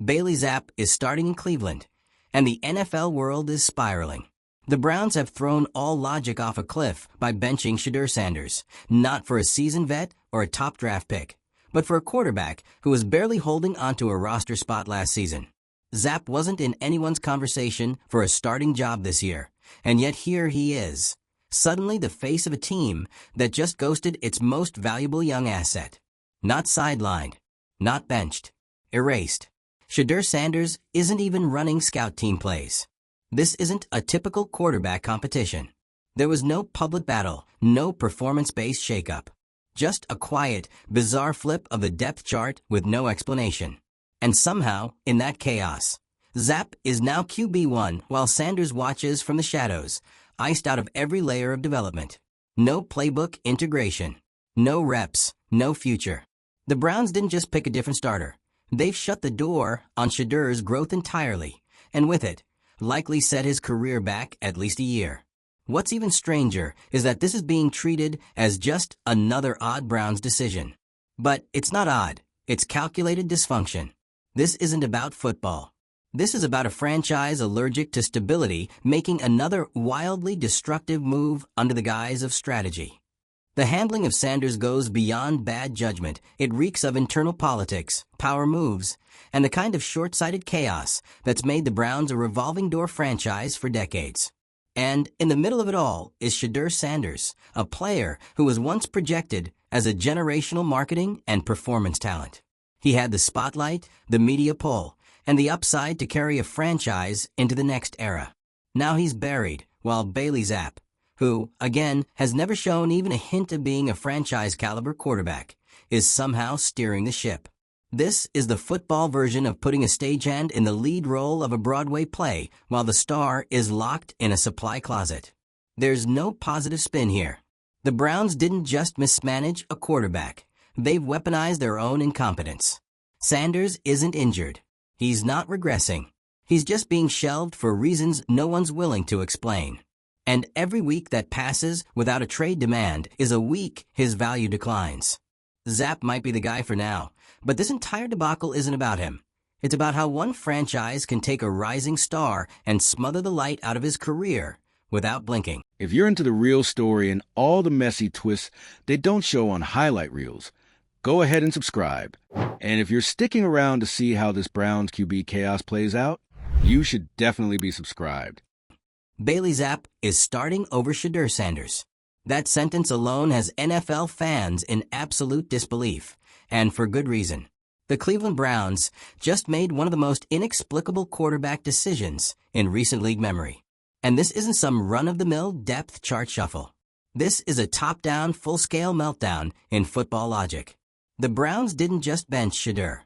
Bailey Zappe is starting in Cleveland, and the NFL world is spiraling. The Browns have thrown all logic off a cliff by benching Shedeur, not for a seasoned vet or a top draft pick, but for a quarterback who was barely holding onto a roster spot last season. Zappe wasn't in anyone's conversation for a starting job this year, and yet here he is, suddenly the face of a team that just ghosted its most valuable young asset. Not sidelined, not benched, erased. Shedeur isn't even running scout team plays. This isn't a typical quarterback competition. There was no public battle, no performance-based shakeup. Just a quiet, bizarre flip of the depth chart with no explanation. And somehow, in that chaos, Zappe is now QB1 while Sanders watches from the shadows, iced out of every layer of development. No playbook integration. No reps, no future. The Browns didn't just pick a different starter. They've shut the door on Shedeur's growth entirely, and with it, likely set his career back at least a year. What's even stranger is that this is being treated as just another odd Browns decision. But it's not odd, it's calculated dysfunction. This isn't about football. This is about a franchise allergic to stability making another wildly destructive move under the guise of strategy. The handling of Sanders goes beyond bad judgment. It reeks of internal politics, power moves, and the kind of short-sighted chaos that's made the Browns a revolving door franchise for decades. And in the middle of it all is Shedeur, a player who was once projected as a generational marketing and performance talent. He had the spotlight, the media pull, and the upside to carry a franchise into the next era. Now he's buried, while Bailey Zappe, who, again, has never shown even a hint of being a franchise-caliber quarterback, is somehow steering the ship. This is the football version of putting a stagehand in the lead role of a Broadway play while the star is locked in a supply closet. There's no positive spin here. The Browns didn't just mismanage a quarterback. They've weaponized their own incompetence. Sanders isn't injured. He's not regressing. He's just being shelved for reasons no one's willing to explain. And every week that passes without a trade demand is a week his value declines. Zappe might be the guy for now, but this entire debacle isn't about him. It's about how one franchise can take a rising star and smother the light out of his career without blinking. If you're into the real story and all the messy twists they don't show on highlight reels, go ahead and subscribe. And if you're sticking around to see how this Browns QB chaos plays out, you should definitely be subscribed. Bailey Zappe is starting over Shedeur. That sentence alone has NFL fans in absolute disbelief, and for good reason. The Cleveland Browns just made one of the most inexplicable quarterback decisions in recent league memory. And this isn't some run-of-the-mill depth chart shuffle. This is a top-down, full-scale meltdown in football logic. The Browns didn't just bench Shedeur.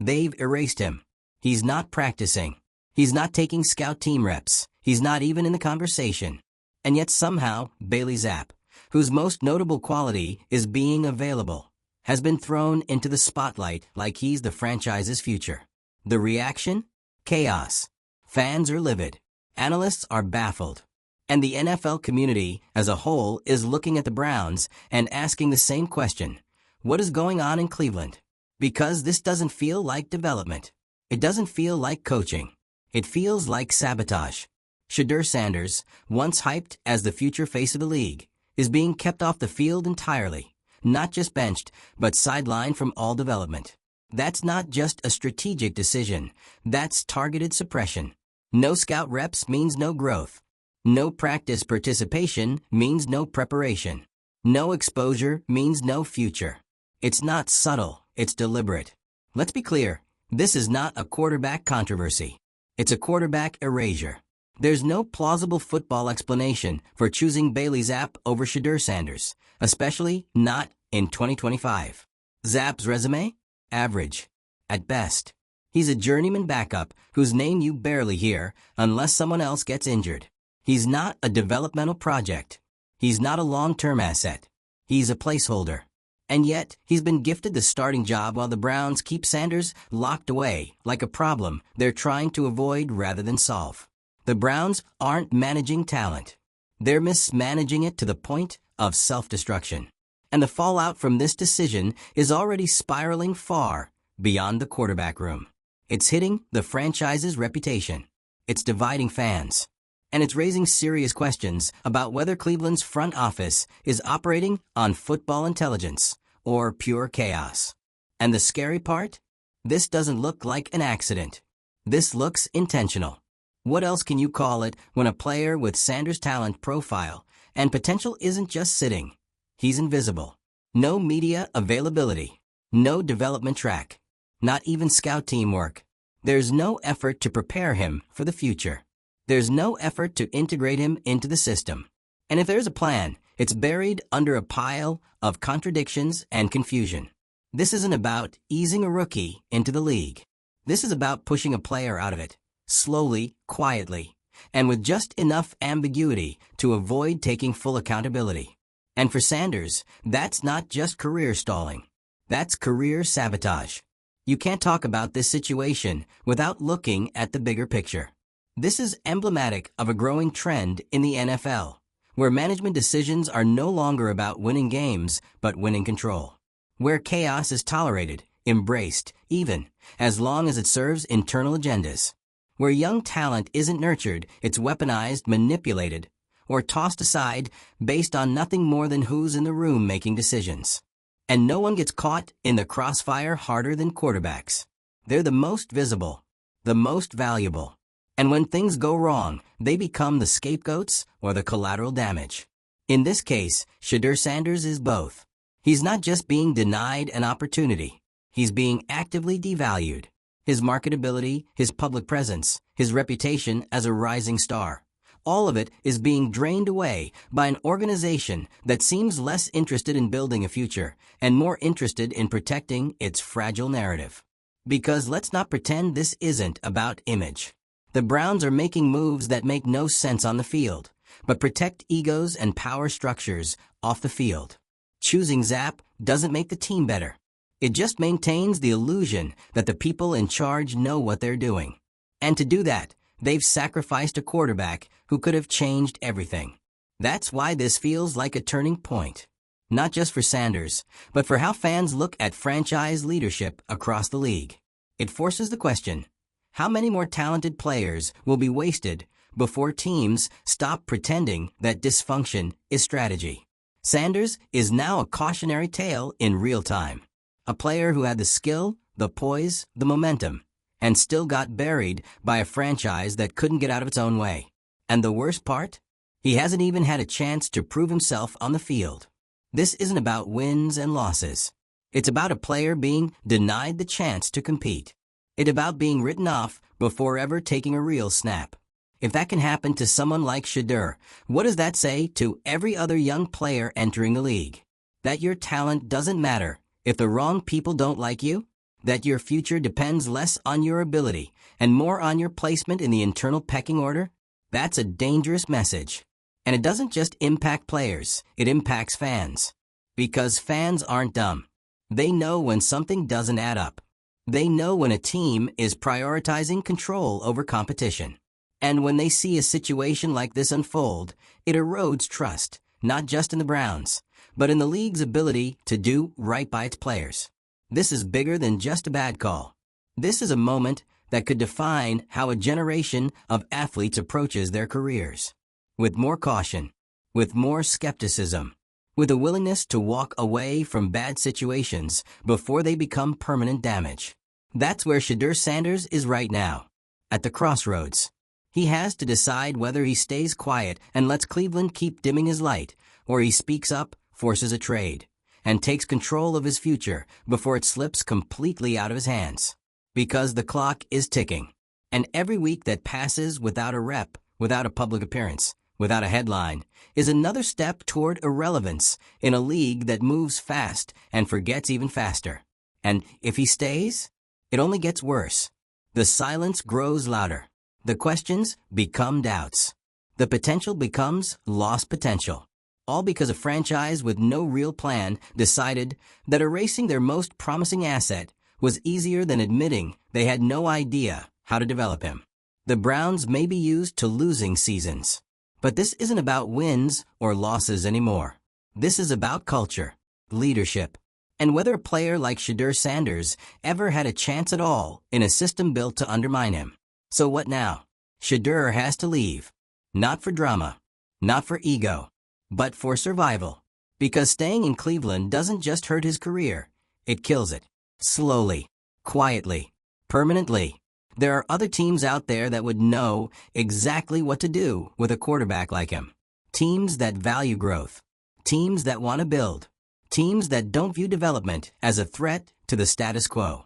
They've erased him. He's not practicing. He's not taking scout team reps. He's not even in the conversation. And yet somehow, Bailey Zappe, whose most notable quality is being available, has been thrown into the spotlight like he's the franchise's future. The reaction? Chaos. Fans are livid. Analysts are baffled. And the NFL community as a whole is looking at the Browns and asking the same question. What is going on in Cleveland? Because this doesn't feel like development. It doesn't feel like coaching. It feels like sabotage. Shedeur, once hyped as the future face of the league, is being kept off the field entirely, not just benched, but sidelined from all development. That's not just a strategic decision, that's targeted suppression. No scout reps means no growth. No practice participation means no preparation. No exposure means no future. It's not subtle, it's deliberate. Let's be clear, this is not a quarterback controversy. It's a quarterback erasure. There's no plausible football explanation for choosing Bailey Zappe over Shedeur, especially not in 2025. Zappe's resume? Average. At best. He's a journeyman backup whose name you barely hear unless someone else gets injured. He's not a developmental project. He's not a long-term asset. He's a placeholder. And yet, he's been gifted the starting job while the Browns keep Sanders locked away like a problem they're trying to avoid rather than solve. The Browns aren't managing talent. They're mismanaging it to the point of self-destruction. And the fallout from this decision is already spiraling far beyond the quarterback room. It's hitting the franchise's reputation. It's dividing fans. And it's raising serious questions about whether Cleveland's front office is operating on football intelligence or pure chaos. And the scary part? This doesn't look like an accident. This looks intentional. What else can you call it when a player with Sanders' talent profile and potential isn't just sitting? He's invisible. No media availability. No development track. Not even scout teamwork. There's no effort to prepare him for the future. There's no effort to integrate him into the system. And if there's a plan, it's buried under a pile of contradictions and confusion. This isn't about easing a rookie into the league. This is about pushing a player out of it, slowly, quietly, and with just enough ambiguity to avoid taking full accountability. And for Sanders, that's not just career stalling. That's career sabotage. You can't talk about this situation without looking at the bigger picture. This is emblematic of a growing trend in the NFL, where management decisions are no longer about winning games, but winning control. Where chaos is tolerated, embraced, even, as long as it serves internal agendas. Where young talent isn't nurtured, it's weaponized, manipulated, or tossed aside based on nothing more than who's in the room making decisions. And no one gets caught in the crossfire harder than quarterbacks. They're the most visible, the most valuable. And when things go wrong, they become the scapegoats or the collateral damage. In this case, Shedeur Sanders is both. He's not just being denied an opportunity. He's being actively devalued. His marketability, his public presence, his reputation as a rising star. All of it is being drained away by an organization that seems less interested in building a future and more interested in protecting its fragile narrative. Because let's not pretend this isn't about image. The Browns are making moves that make no sense on the field, but protect egos and power structures off the field. Choosing Zappe doesn't make the team better. It just maintains the illusion that the people in charge know what they're doing. And to do that, they've sacrificed a quarterback who could have changed everything. That's why this feels like a turning point. Not just for Sanders, but for how fans look at franchise leadership across the league. It forces the question, how many more talented players will be wasted before teams stop pretending that dysfunction is strategy? Sanders is now a cautionary tale in real time. A player who had the skill, the poise, the momentum, and still got buried by a franchise that couldn't get out of its own way. And the worst part? He hasn't even had a chance to prove himself on the field. This isn't about wins and losses. It's about a player being denied the chance to compete. It's about being written off before ever taking a real snap. If that can happen to someone like Shedeur, what does that say to every other young player entering the league? That your talent doesn't matter if the wrong people don't like you? That your future depends less on your ability and more on your placement in the internal pecking order? That's a dangerous message. And it doesn't just impact players, it impacts fans. Because fans aren't dumb. They know when something doesn't add up. They know when a team is prioritizing control over competition. And when they see a situation like this unfold, it erodes trust, not just in the Browns, but in the league's ability to do right by its players. This is bigger than just a bad call. This is a moment that could define how a generation of athletes approaches their careers. With more caution, with more skepticism, with a willingness to walk away from bad situations before they become permanent damage. That's where Shedeur Sanders is right now, at the crossroads. He has to decide whether he stays quiet and lets Cleveland keep dimming his light, or he speaks up, forces a trade, and takes control of his future before it slips completely out of his hands. Because the clock is ticking, and every week that passes without a rep, without a public appearance, without a headline, is another step toward irrelevance in a league that moves fast and forgets even faster. And if he stays, it only gets worse. The silence grows louder. The questions become doubts. The potential becomes lost potential. All because a franchise with no real plan decided that erasing their most promising asset was easier than admitting they had no idea how to develop him. The Browns may be used to losing seasons. But this isn't about wins or losses anymore. This is about culture, leadership, and whether a player like Shedeur Sanders ever had a chance at all in a system built to undermine him. So what now? Shedeur has to leave. Not for drama, not for ego, but for survival. Because staying in Cleveland doesn't just hurt his career, it kills it. Slowly, quietly, permanently. There are other teams out there that would know exactly what to do with a quarterback like him. Teams that value growth. Teams that want to build. Teams that don't view development as a threat to the status quo.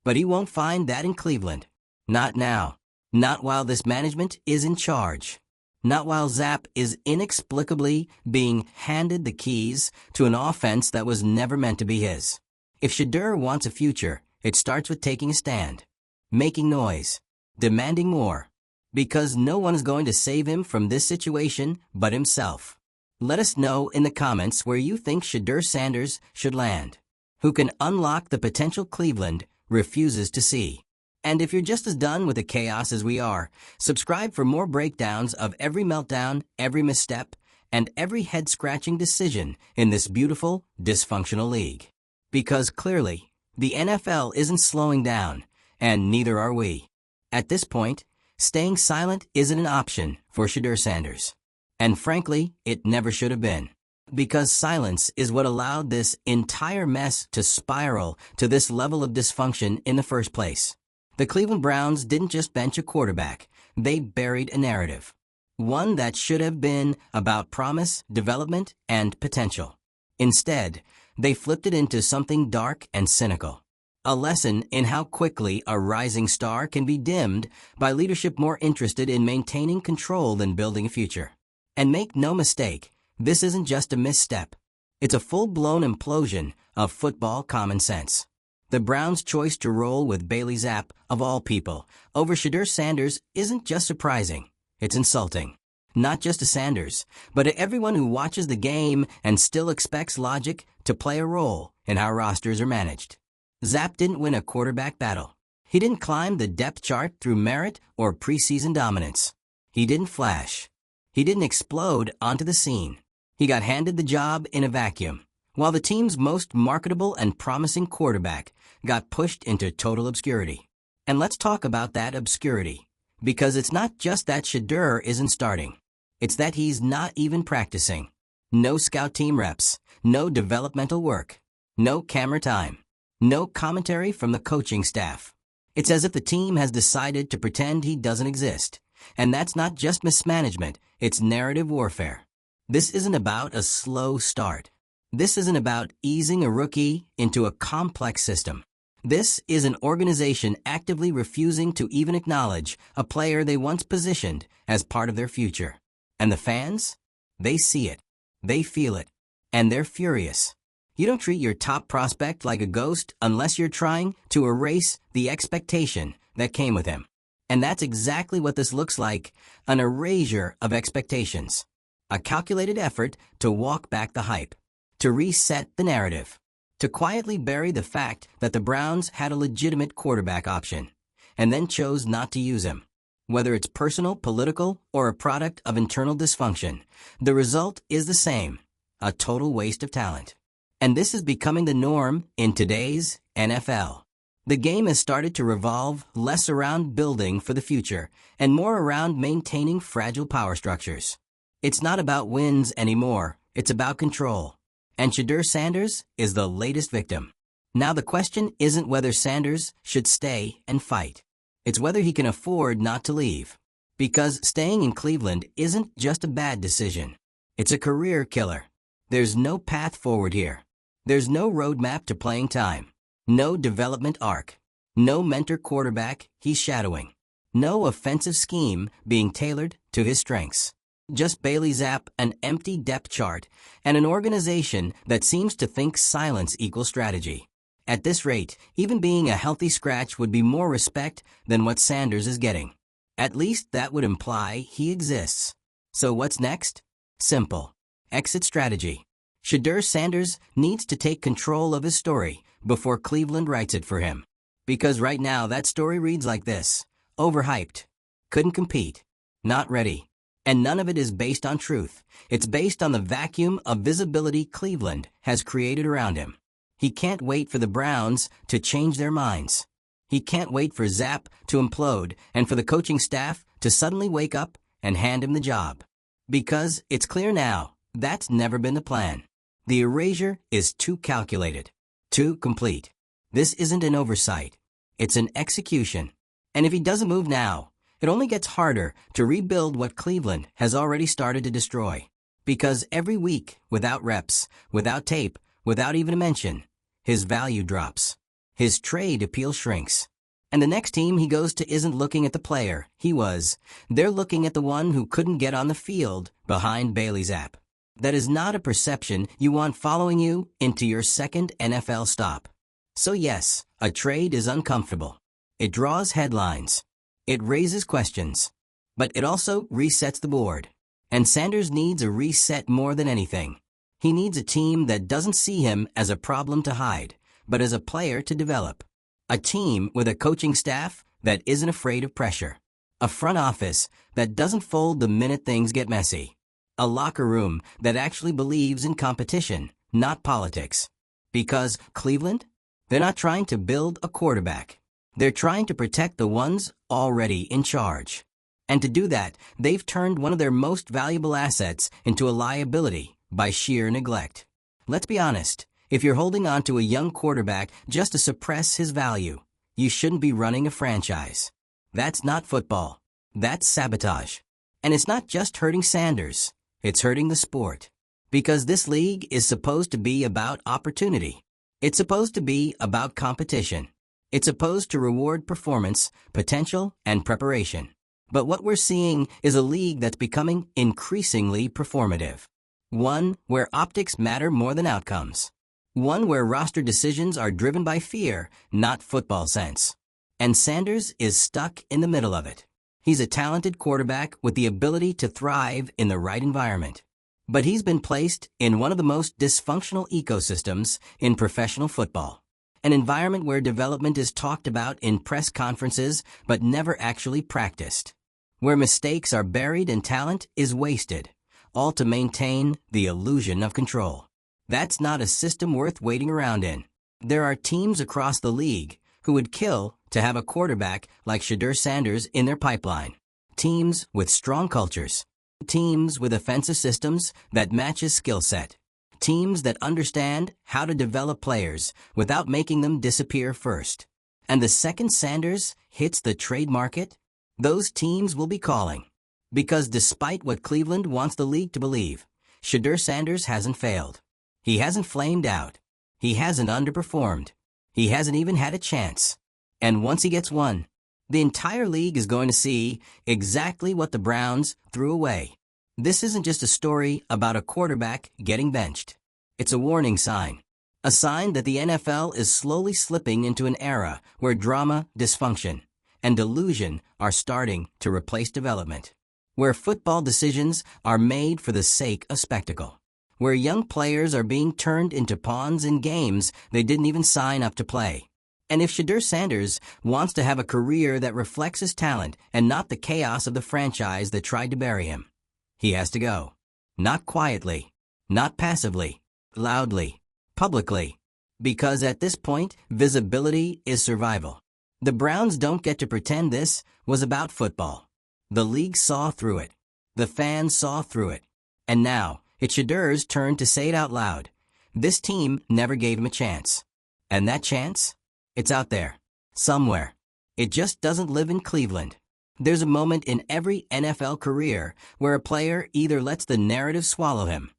But he won't find that in Cleveland. Not now. Not while this management is in charge. Not while Zappe is inexplicably being handed the keys to an offense that was never meant to be his. If Shedeur wants a future, it starts with taking a stand. Making noise. Demanding more. Because no one is going to save him from this situation but himself. Let us know in the comments where you think Shedeur Sanders should land. Who can unlock the potential Cleveland refuses to see. And if you're just as done with the chaos as we are, subscribe for more breakdowns of every meltdown, every misstep, and every head-scratching decision in this beautiful, dysfunctional league. Because clearly, the NFL isn't slowing down, and neither are we. At this point, staying silent isn't an option for Shedeur Sanders. And frankly, it never should have been. Because silence is what allowed this entire mess to spiral to this level of dysfunction in the first place. The Cleveland Browns didn't just bench a quarterback, they buried a narrative. One that should have been about promise, development, and potential. Instead, they flipped it into something dark and cynical. A lesson in how quickly a rising star can be dimmed by leadership more interested in maintaining control than building a future. And make no mistake, this isn't just a misstep. It's a full-blown implosion of football common sense. The Browns' choice to roll with Bailey Zappe, of all people, over Shedeur Sanders isn't just surprising, it's insulting. Not just to Sanders, but to everyone who watches the game and still expects logic to play a role in how rosters are managed. Zappe didn't win a quarterback battle. He didn't climb the depth chart through merit or preseason dominance. He didn't flash. He didn't explode onto the scene. He got handed the job in a vacuum, while the team's most marketable and promising quarterback got pushed into total obscurity. And let's talk about that obscurity, because it's not just that Shedeur isn't starting. It's that he's not even practicing. No scout team reps, no developmental work, no camera time, no commentary from the coaching staff. It's as if the team has decided to pretend he doesn't exist. And that's not just mismanagement, it's narrative warfare. This isn't about a slow start. This isn't about easing a rookie into a complex system. This is an organization actively refusing to even acknowledge a player they once positioned as part of their future. And the fans? They see it. They feel it. And they're furious. You don't treat your top prospect like a ghost unless you're trying to erase the expectation that came with him. And that's exactly what this looks like, an erasure of expectations. A calculated effort to walk back the hype, to reset the narrative, to quietly bury the fact that the Browns had a legitimate quarterback option, and then chose not to use him. Whether it's personal, political, or a product of internal dysfunction, the result is the same, a total waste of talent. And this is becoming the norm in today's NFL. The game has started to revolve less around building for the future and more around maintaining fragile power structures. It's not about wins anymore, it's about control. And Shedeur Sanders is the latest victim. Now the question isn't whether Sanders should stay and fight. It's whether he can afford not to leave. Because staying in Cleveland isn't just a bad decision. It's a career killer. There's no path forward here. There's no roadmap to playing time. No development arc. No mentor quarterback he's shadowing. No offensive scheme being tailored to his strengths. Just Bailey Zappe, an empty depth chart, and an organization that seems to think silence equals strategy. At this rate, even being a healthy scratch would be more respect than what Sanders is getting. At least that would imply he exists. So what's next? Simple. Exit strategy. Shedeur Sanders needs to take control of his story before Cleveland writes it for him. Because right now that story reads like this. Overhyped. Couldn't compete. Not ready. And none of it is based on truth. It's based on the vacuum of visibility Cleveland has created around him. He can't wait for the Browns to change their minds. He can't wait for Zappe to implode and for the coaching staff to suddenly wake up and hand him the job. Because it's clear now, that's never been the plan. The erasure is too calculated, too complete. This isn't an oversight. It's an execution. And if he doesn't move now, it only gets harder to rebuild what Cleveland has already started to destroy. Because every week, without reps, without tape, without even a mention, his value drops. His trade appeal shrinks. And the next team he goes to isn't looking at the player he was. They're looking at the one who couldn't get on the field behind Bailey Zappe. That is not a perception you want following you into your second NFL stop. So yes, a trade is uncomfortable. It draws headlines. It raises questions. But it also resets the board. And Sanders needs a reset more than anything. He needs a team that doesn't see him as a problem to hide, but as a player to develop. A team with a coaching staff that isn't afraid of pressure. A front office that doesn't fold the minute things get messy. A locker room that actually believes in competition, not politics. Because Cleveland? They're not trying to build a quarterback. They're trying to protect the ones already in charge. And to do that, they've turned one of their most valuable assets into a liability by sheer neglect. Let's be honest, if you're holding on to a young quarterback just to suppress his value, you shouldn't be running a franchise. That's not football. That's sabotage. And it's not just hurting Sanders. It's hurting the sport. Because this league is supposed to be about opportunity. It's supposed to be about competition. It's supposed to reward performance, potential, and preparation. But what we're seeing is a league that's becoming increasingly performative. One where optics matter more than outcomes. One where roster decisions are driven by fear, not football sense. And Sanders is stuck in the middle of it. He's a talented quarterback with the ability to thrive in the right environment. But he's been placed in one of the most dysfunctional ecosystems in professional football. An environment where development is talked about in press conferences but never actually practiced. Where mistakes are buried and talent is wasted, all to maintain the illusion of control. That's not a system worth waiting around in. There are teams across the league who would kill to have a quarterback like Shedeur Sanders in their pipeline. Teams with strong cultures. Teams with offensive systems that match his skill set. Teams that understand how to develop players without making them disappear first. And the second Sanders hits the trade market, those teams will be calling. Because despite what Cleveland wants the league to believe, Shedeur Sanders hasn't failed. He hasn't flamed out. He hasn't underperformed. He hasn't even had a chance. And once he gets one, the entire league is going to see exactly what the Browns threw away. This isn't just a story about a quarterback getting benched. It's a warning sign. A sign that the NFL is slowly slipping into an era where drama, dysfunction, and delusion are starting to replace development. Where football decisions are made for the sake of spectacle. Where young players are being turned into pawns in games they didn't even sign up to play. And if Shedeur Sanders wants to have a career that reflects his talent and not the chaos of the franchise that tried to bury him, he has to go. Not quietly, not passively, loudly, publicly. Because at this point, visibility is survival. The Browns don't get to pretend this was about football. The league saw through it. The fans saw through it. And now, it's Shedeur's turn to say it out loud. This team never gave him a chance. And that chance? It's out there. Somewhere. It just doesn't live in Cleveland. There's a moment in every NFL career where a player either lets the narrative swallow him,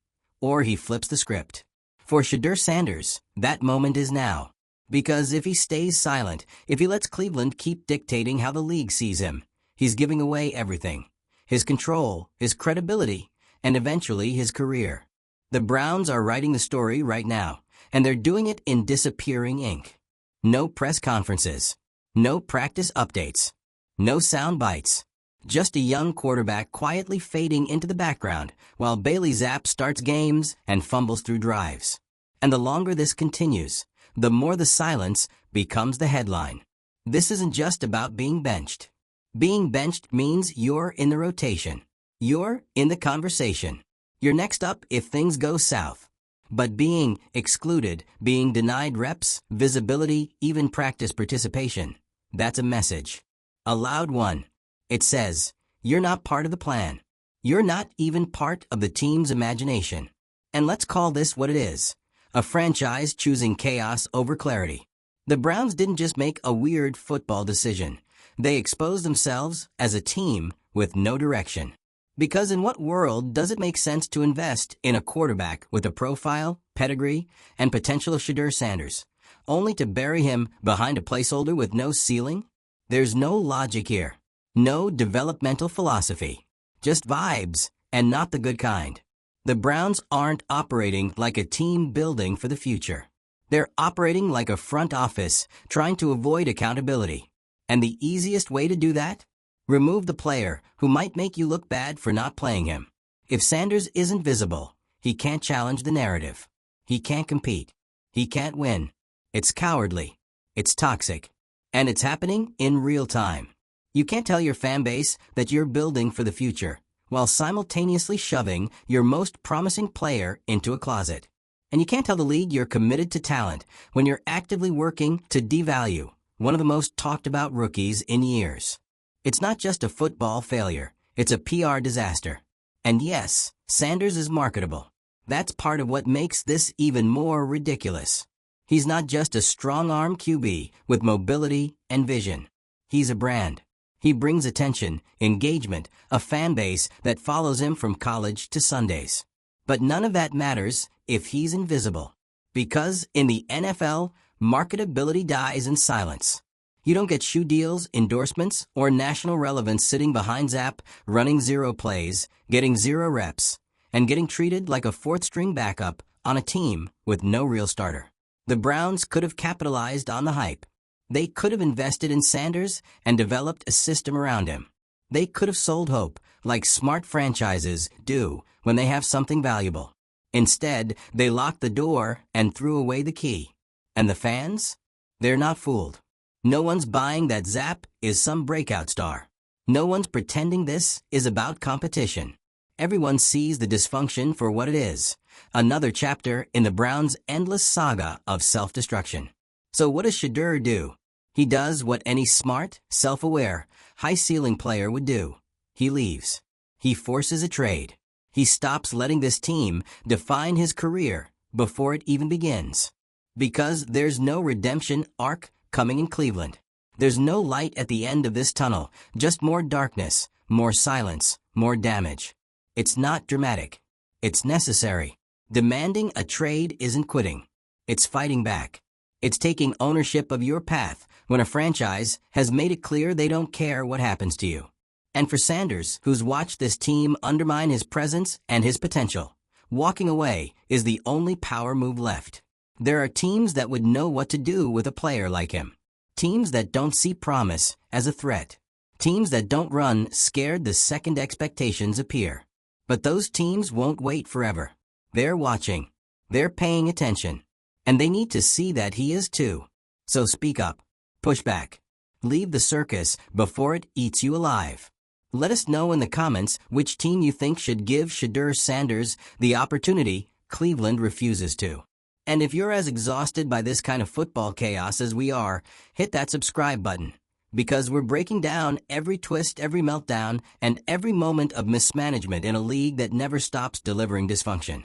or he flips the script. For Shedeur Sanders, that moment is now. Because if he stays silent, if he lets Cleveland keep dictating how the league sees him, he's giving away everything. His control, his credibility, and eventually his career. The Browns are writing the story right now, and they're doing it in disappearing ink. No press conferences. No practice updates. No sound bites. Just a young quarterback quietly fading into the background while Bailey Zappe starts games and fumbles through drives. And the longer this continues, the more the silence becomes the headline. This isn't just about being benched. Being benched means you're in the rotation. You're in the conversation. You're next up if things go south. But being excluded, being denied reps, visibility, even practice participation, that's a message. A loud one. It says, you're not part of the plan. You're not even part of the team's imagination. And let's call this what it is. A franchise choosing chaos over clarity. The Browns didn't just make a weird football decision. They exposed themselves as a team with no direction. Because in what world does it make sense to invest in a quarterback with a profile, pedigree, and potential of Shedeur Sanders, only to bury him behind a placeholder with no ceiling? There's no logic here. No developmental philosophy. Just vibes, and not the good kind. The Browns aren't operating like a team building for the future. They're operating like a front office trying to avoid accountability. And the easiest way to do that? Remove the player who might make you look bad for not playing him. If Sanders isn't visible, he can't challenge the narrative. He can't compete. He can't win. It's cowardly. It's toxic. And it's happening in real time. You can't tell your fan base that you're building for the future, while simultaneously shoving your most promising player into a closet. And you can't tell the league you're committed to talent when you're actively working to devalue one of the most talked about rookies in years. It's not just a football failure, it's a PR disaster. And yes, Sanders is marketable. That's part of what makes this even more ridiculous. He's not just a strong-arm QB with mobility and vision. He's a brand. He brings attention, engagement, a fan base that follows him from college to Sundays. But none of that matters if he's invisible. Because in the NFL, marketability dies in silence. You don't get shoe deals, endorsements, or national relevance sitting behind Zappe, running 0 plays, getting 0 reps, and getting treated like a fourth-string backup on a team with no real starter. The Browns could have capitalized on the hype. They could have invested in Sanders and developed a system around him. They could have sold hope, like smart franchises do when they have something valuable. Instead, they locked the door and threw away the key. And the fans? They're not fooled. No one's buying that Zappe is some breakout star. No one's pretending this is about competition. Everyone sees the dysfunction for what it is. Another chapter in the Browns' endless saga of self-destruction. So what does Shedeur do? He does what any smart, self-aware, high-ceiling player would do. He leaves. He forces a trade. He stops letting this team define his career before it even begins. Because there's no redemption arc coming in Cleveland. There's no light at the end of this tunnel, just more darkness, more silence, more damage. It's not dramatic. It's necessary. Demanding a trade isn't quitting. It's fighting back. It's taking ownership of your path when a franchise has made it clear they don't care what happens to you. And for Sanders, who's watched this team undermine his presence and his potential, walking away is the only power move left. There are teams that would know what to do with a player like him. Teams that don't see promise as a threat. Teams that don't run scared the second expectations appear. But those teams won't wait forever. They're watching. They're paying attention. And they need to see that he is too. So speak up. Push back. Leave the circus before it eats you alive. Let us know in the comments which team you think should give Shedeur Sanders the opportunity Cleveland refuses to. And if you're as exhausted by this kind of football chaos as we are, hit that subscribe button. Because we're breaking down every twist, every meltdown, and every moment of mismanagement in a league that never stops delivering dysfunction.